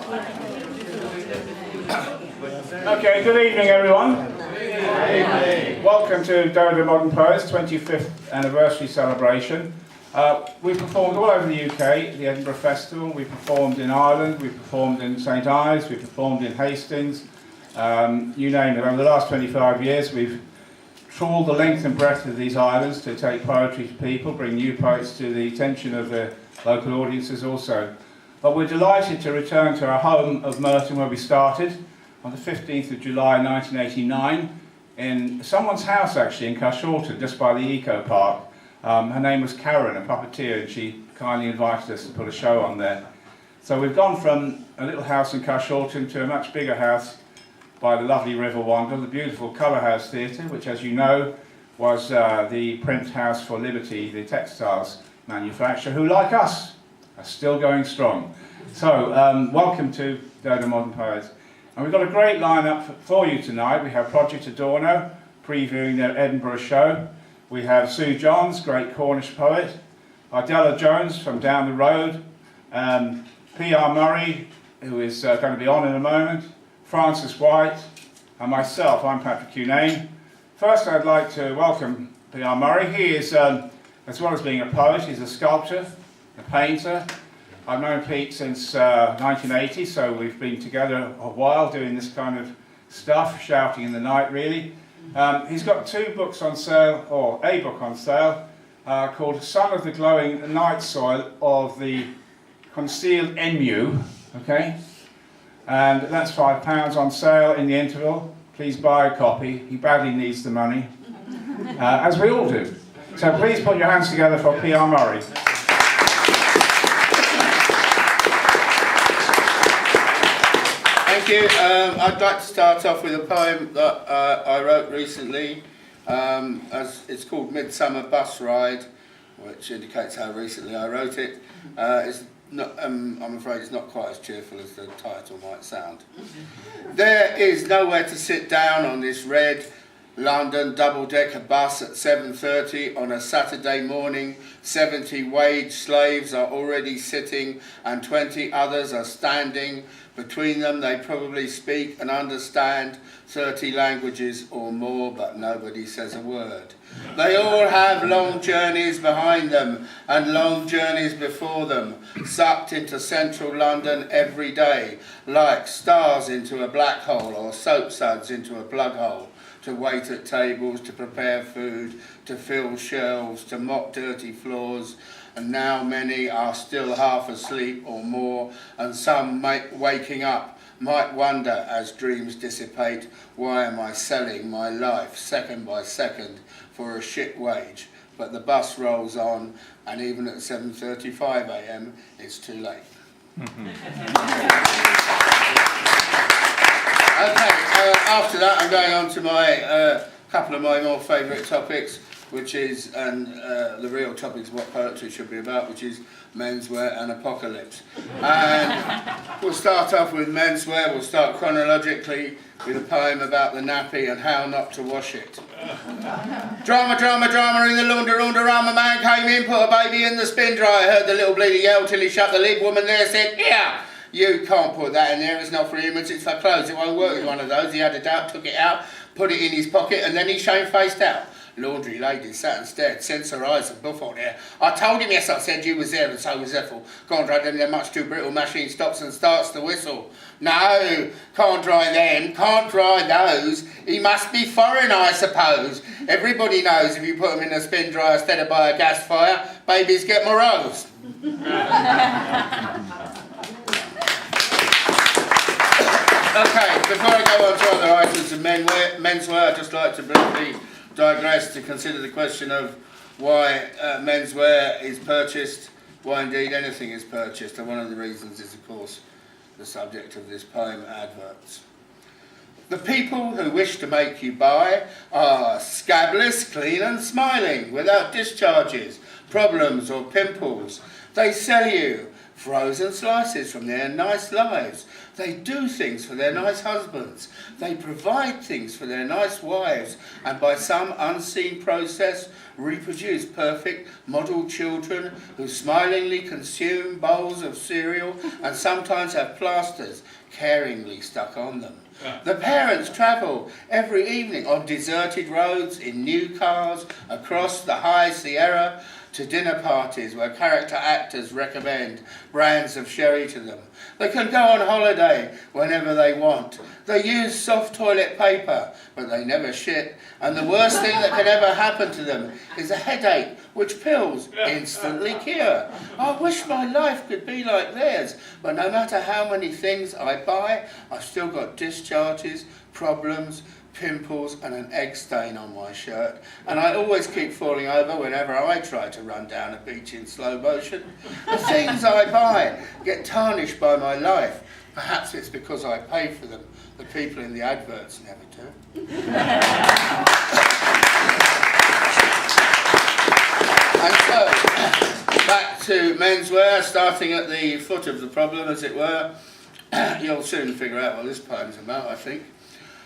Okay, good evening everyone. Good evening. Welcome to Dodo Modern Poets 25th anniversary celebration. We performed all over the UK, the Edinburgh Festival, we performed in Ireland, we performed in St Ives, we performed in Hastings, you name it. Over the last 25 years we've trawled the length and breadth of these islands to take poetry to people, bring new poets to the attention of the local audiences also. But we're delighted to return to our home of Merton, where we started on the 15th of July 1989 in someone's house actually in Carshalton, just by the Eco Park. Her name was Karen, a puppeteer, and she kindly invited us to put a show on there. So we've gone from a little house in Carshalton to a much bigger house by the lovely River Wander, the beautiful Colour House Theatre, which, as you know, was the print house for Liberty, the textiles manufacturer, who, like us, are still going strong. So, welcome to Dodo Modern Poets. And we've got a great lineup for you tonight. We have Project Adorno, previewing their Edinburgh show. We have Sue Johns, great Cornish poet. Ardella Jones from down the road. PRMurry, who is going to be on in a moment. Francis White, and myself, I'm Patrick Cunane. First I'd like to welcome PRMurry. He is, as well as being a poet, he's a sculptor, a painter. I've known Pete since 1980, so we've been together a while doing this kind of stuff, shouting in the night really. He's got two books on sale, or a book on sale, called Son of the Glowing Night Soil of the Concealed Emu, okay? And that's £5 on sale in the interval. Please buy a copy. He badly needs the money, as we all do. So please put your hands together for PRMurry. Thank you. I'd like to start off with a poem that I wrote recently. It's called Midsummer Bus Ride, which indicates how recently I wrote it. I'm afraid it's not quite as cheerful as the title might sound. There is nowhere to sit down on this red London double-decker bus at 7:30 on a Saturday morning. 70 wage slaves are already sitting and 20 others are standing. Between them they probably speak and understand 30 languages or more, but nobody says a word. They all have long journeys behind them and long journeys before them, sucked into central London every day, like stars into a black hole or soapsuds into a plug hole, to wait at tables, to prepare food, to fill shelves, to mop dirty floors. And now many are still half asleep or more, and some waking up might wonder as dreams dissipate, why am I selling my life second by second for a shit wage? But the bus rolls on, and even at 7:35 AM, it's too late. Okay, after that I'm going on to my couple of my more favourite topics, which is, and the real topic is what poetry should be about, which is menswear and apocalypse. And we'll start off with menswear. We'll start chronologically with a poem about the nappy and how not to wash it. Drama, drama, drama in the laundrama. Man came in, put a baby in the spin dryer. Heard the little bleeder yell till he shut the lid. Woman there said, "Here, you can't put that in there. It's not for humans, it's for clothes. It won't work with one of those." He had a doubt, took it out, put it in his pocket, and then he shamefaced out. Laundry lady sat and stared, sensed her eyes and buff on there. "I told him, yes, I said you was there, and so was Ethel. Can't dry them, they're much too brittle. Machine stops and starts to whistle. No, can't dry them, can't dry those. He must be foreign, I suppose. Everybody knows if you put them in a spin dryer instead of by a gas fire, babies get morose." Okay, before I go on to other items of menswear, I'd just like to briefly digress to consider the question of why menswear is purchased, why indeed anything is purchased, and one of the reasons is, of course, the subject of this poem, adverts. The people who wish to make you buy are scabless, clean and smiling, without discharges, problems or pimples. They sell you frozen slices from their nice lives. They do things for their nice husbands. They provide things for their nice wives, and by some unseen process reproduce perfect model children who smilingly consume bowls of cereal and sometimes have plasters caringly stuck on them. The parents travel every evening on deserted roads in new cars across the high Sierra to dinner parties where character actors recommend brands of sherry to them. They can go on holiday whenever they want. They use soft toilet paper, but they never shit. And the worst thing that can ever happen to them is a headache, which pills instantly cure. I wish my life could be like theirs, but no matter how many things I buy, I've still got discharges, problems, pimples and an egg stain on my shirt, and I always keep falling over whenever I try to run down a beach in slow motion. The things I buy get tarnished by my life. Perhaps it's because I pay for them. The people in the adverts never do. And so, back to menswear, starting at the foot of the problem, as it were. You'll soon figure out what this poem's about, I think.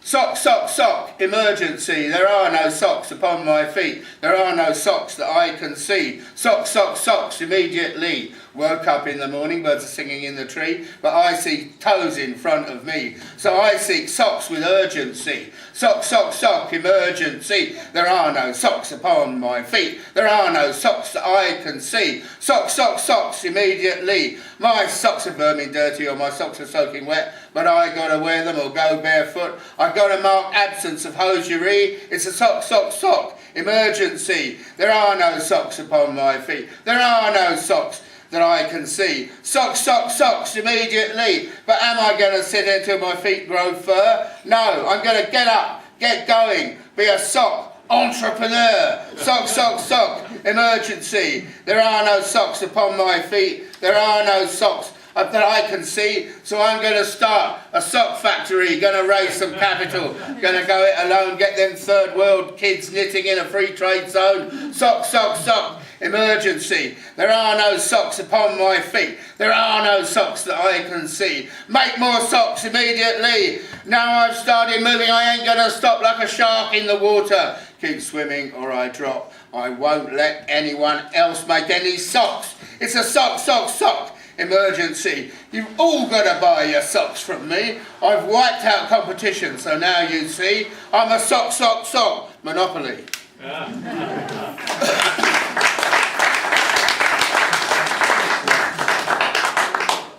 Sock, sock, sock, emergency, there are no socks upon my feet, there are no socks that I can see. Sock, sock, socks, immediately. Woke up in the morning, birds are singing in the tree, but I see toes in front of me. So I seek socks with urgency. Sock, sock, sock, emergency, there are no socks upon my feet, there are no socks that I can see. Sock, sock, socks, immediately. My socks are vermin dirty or my socks are soaking wet, but I gotta wear them or go barefoot. I gotta mark absence of hosiery. It's a sock, sock, sock, emergency. There are no socks upon my feet. There are no socks that I can see. Socks, socks, socks, immediately. But am I gonna sit until my feet grow fur? No, I'm gonna get up, get going, be a sock entrepreneur. Sock, sock, sock, emergency. There are no socks upon my feet. There are no socks that I can see, so I'm going to start a sock factory, going to raise some capital, going to go it alone, get them third world kids knitting in a free trade zone. Sock, sock, sock, emergency. There are no socks upon my feet. There are no socks that I can see. Make more socks immediately. Now I've started moving, I ain't going to stop like a shark in the water. Keep swimming or I drop. I won't let anyone else make any socks. It's a sock, sock, sock. Emergency. You've all got to buy your socks from me. I've wiped out competition, so now you see I'm a sock, sock, sock monopoly.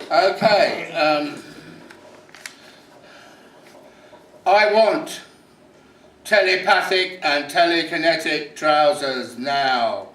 Okay. I want telepathic and telekinetic trousers now.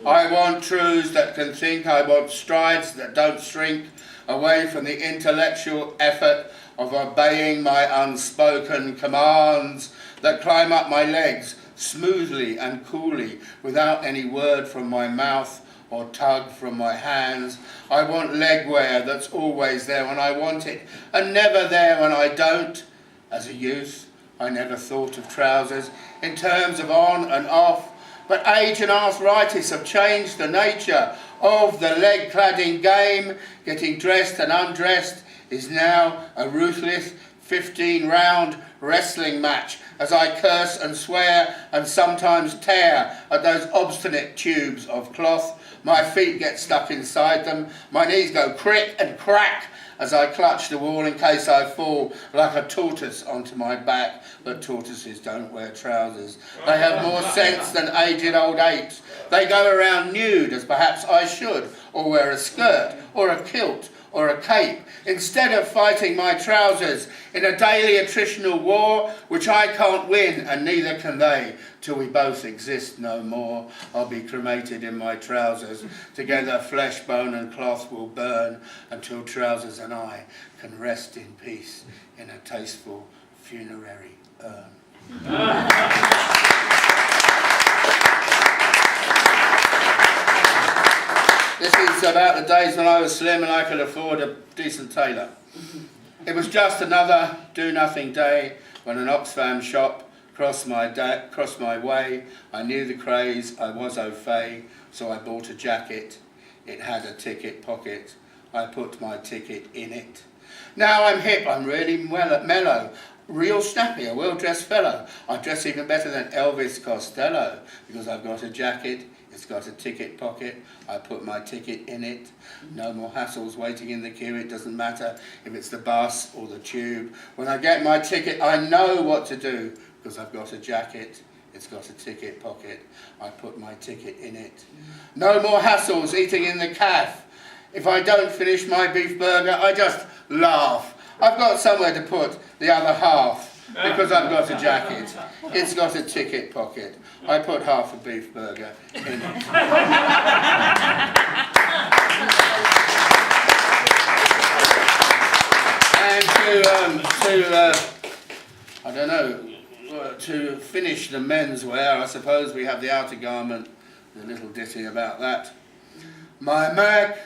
I want truths that can think, I want strides that don't shrink away from the intellectual effort of obeying my unspoken commands that climb up my legs smoothly and coolly without any word from my mouth or tug from my hands. I want leg wear that's always there when I want it and never there when I don't. As a youth, I never thought of trousers in terms of on and off, but age and arthritis have changed the nature of the leg-cladding game. Getting dressed and undressed is now a ruthless 15-round wrestling match as I curse and swear and sometimes tear at those obstinate tubes of cloth. My feet get stuck inside them, my knees go crick and crack as I clutch the wall in case I fall like a tortoise onto my back. But tortoises don't wear trousers. They have more sense than aged old apes. They go around nude as perhaps I should, or wear a skirt or a kilt or a cape, instead of fighting my trousers in a daily attritional war which I can't win and neither can they. Till we both exist no more, I'll be cremated in my trousers. Together flesh, bone and cloth will burn until trousers and I can rest in peace in a tasteful funerary urn. This is about the days when I was slim and I could afford a decent tailor. It was just another do-nothing day when an Oxfam shop crossed my way. I knew the craze, I was au fait, so I bought a jacket. It had a ticket pocket. I put my ticket in it. Now I'm hip, I'm really mellow, real snappy, a well-dressed fellow. I dress even better than Elvis Costello, because I've got a jacket, it's got a ticket pocket, I put my ticket in it. No more hassles waiting in the queue, it doesn't matter if it's the bus or the tube. When I get my ticket, I know what to do, because I've got a jacket, it's got a ticket pocket, I put my ticket in it. No more hassles eating in the cafe. If I don't finish my beef burger, I just laugh. I've got somewhere to put the other half, because I've got a jacket. It's got a ticket pocket. I put half a beef burger in it. And to finish the menswear, I suppose we have the outer garment, the little ditty about that. My Mac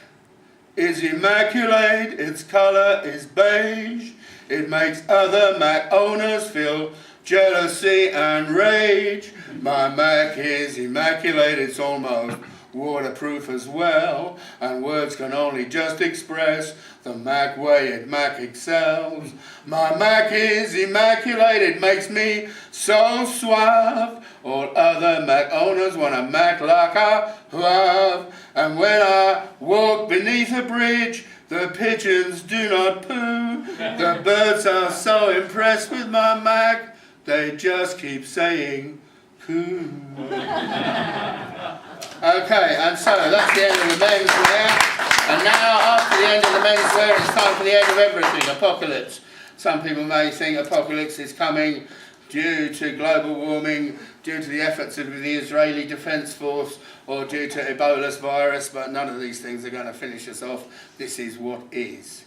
is immaculate, its colour is beige. It makes other Mac owners feel jealousy and rage. My Mac is immaculate, it's almost waterproof as well, and words can only just express the Mac way it Mac excels. My Mac is immaculate, it makes me so suave. All other Mac owners want a Mac like I have. And when I walk beneath a bridge, the pigeons do not poo. The birds are so impressed with my Mac, they just keep saying coo. Okay, and so that's the end of the menswear. And now, after the end of the menswear, it's time for the end of everything, apocalypse. Some people may think apocalypse is coming due to global warming, due to the efforts of the Israeli Defence Force, or due to Ebola's virus, but none of these things are going to finish us off. This is what is.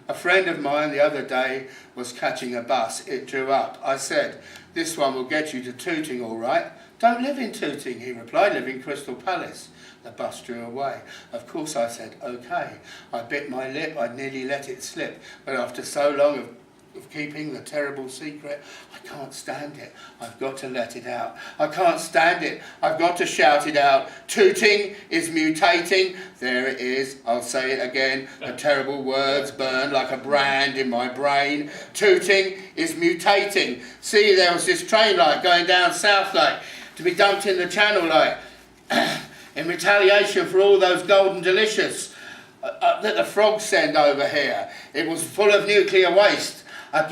A friend of mine the other day was catching a bus. It drew up. I said, "This one will get you to Tooting all right." "Don't live in Tooting," he replied, "live in Crystal Palace." The bus drew away. Of course I said, "Okay." I bit my lip, I'd nearly let it slip, but after so long of keeping the terrible secret, I can't stand it. I've got to let it out. I can't stand it. I've got to shout it out. Tooting is mutating. There it is. I'll say it again. The terrible words burned like a brand in my brain. Tooting is mutating. See, there was this train light going down South Lake to be dumped in the Channel Lake in retaliation for all those golden delicious that the frogs send over here. It was full of nuclear waste.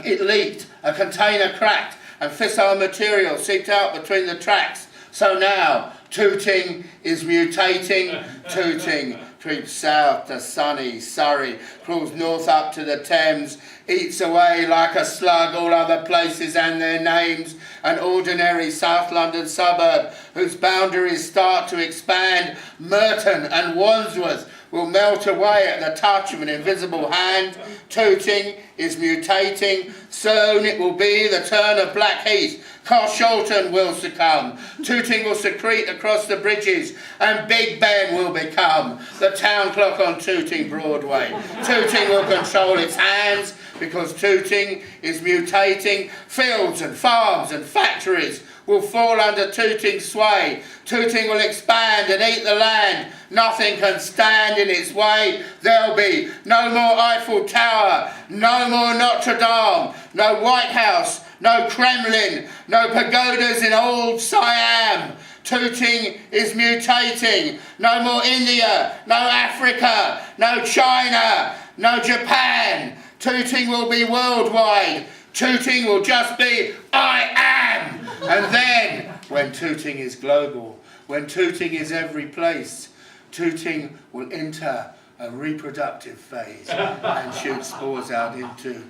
It leaked, a container cracked, and fissile material seeped out between the tracks. So now, Tooting is mutating. Tooting creeps south to sunny Surrey, crawls north up to the Thames, eats away like a slug all other places and their names. An ordinary South London suburb whose boundaries start to expand, Merton and Wandsworth, will melt away at the touch of an invisible hand. Tooting is mutating. Soon it will be the turn of Blackheath. Carshalton will succumb. Tooting will secrete across the bridges, and Big Ben will become the town clock on Tooting Broadway. Tooting will control its hands, because Tooting is mutating. Fields and farms and factories will fall under Tooting's sway. Tooting will expand and eat the land. Nothing can stand in its way. There'll be no more Eiffel Tower, no more Notre Dame, no White House, no Kremlin, no pagodas in old Siam. Tooting is mutating. No more India, no Africa, no China, no Japan. Tooting will be worldwide. Tooting will just be I am. And then, when Tooting is global, when Tooting is every place, Tooting will enter a reproductive phase and shoot spores out into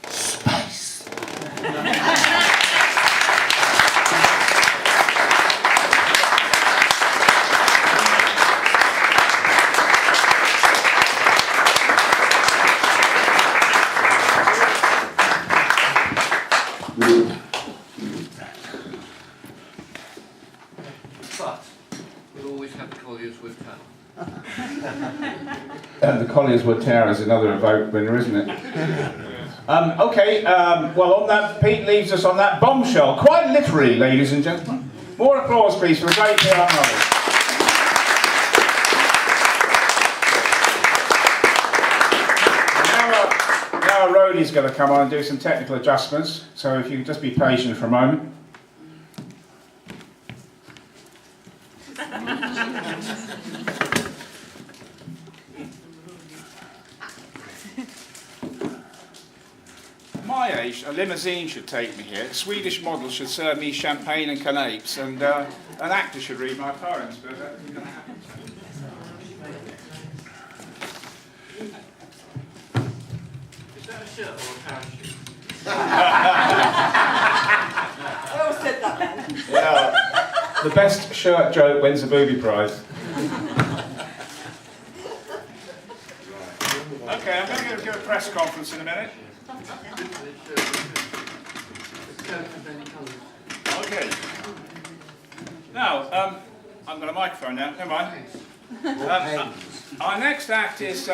space. But we'll always have the Collierswood Tower. And the Collierswood Tower is another Evoke winner, isn't it? Well, on that, Pete leaves us on that bombshell. Quite literally, ladies and gentlemen. More applause, please, for a great PRMurry. our roadie's going to come on and do some technical adjustments, so if you could just be patient for a moment. At my age, a limousine should take me here, a Swedish model should serve me champagne and canapes, and an actor should read my poems, but that isn't going to happen. Is that a shirt or a parachute? Well said that, man. Yeah, the best shirt joke wins a booby prize. Okay, I'm going to give a press conference in a minute. Okay. Now, I've got a microphone now, never mind. Our next act is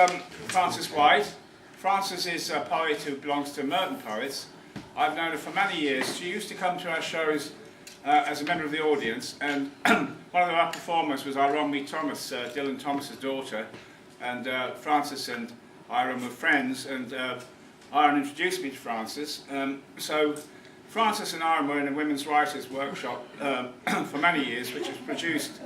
Frances White. Frances is a poet who belongs to Merton Poets. I've known her for many years. She used to come to our shows as a member of the audience, and one of our performers was Irene Thomas, Dylan Thomas's daughter, and Frances and Irene were friends, and Irene introduced me to Frances. So Frances and Irene were in a women's writers' workshop for many years, which has produced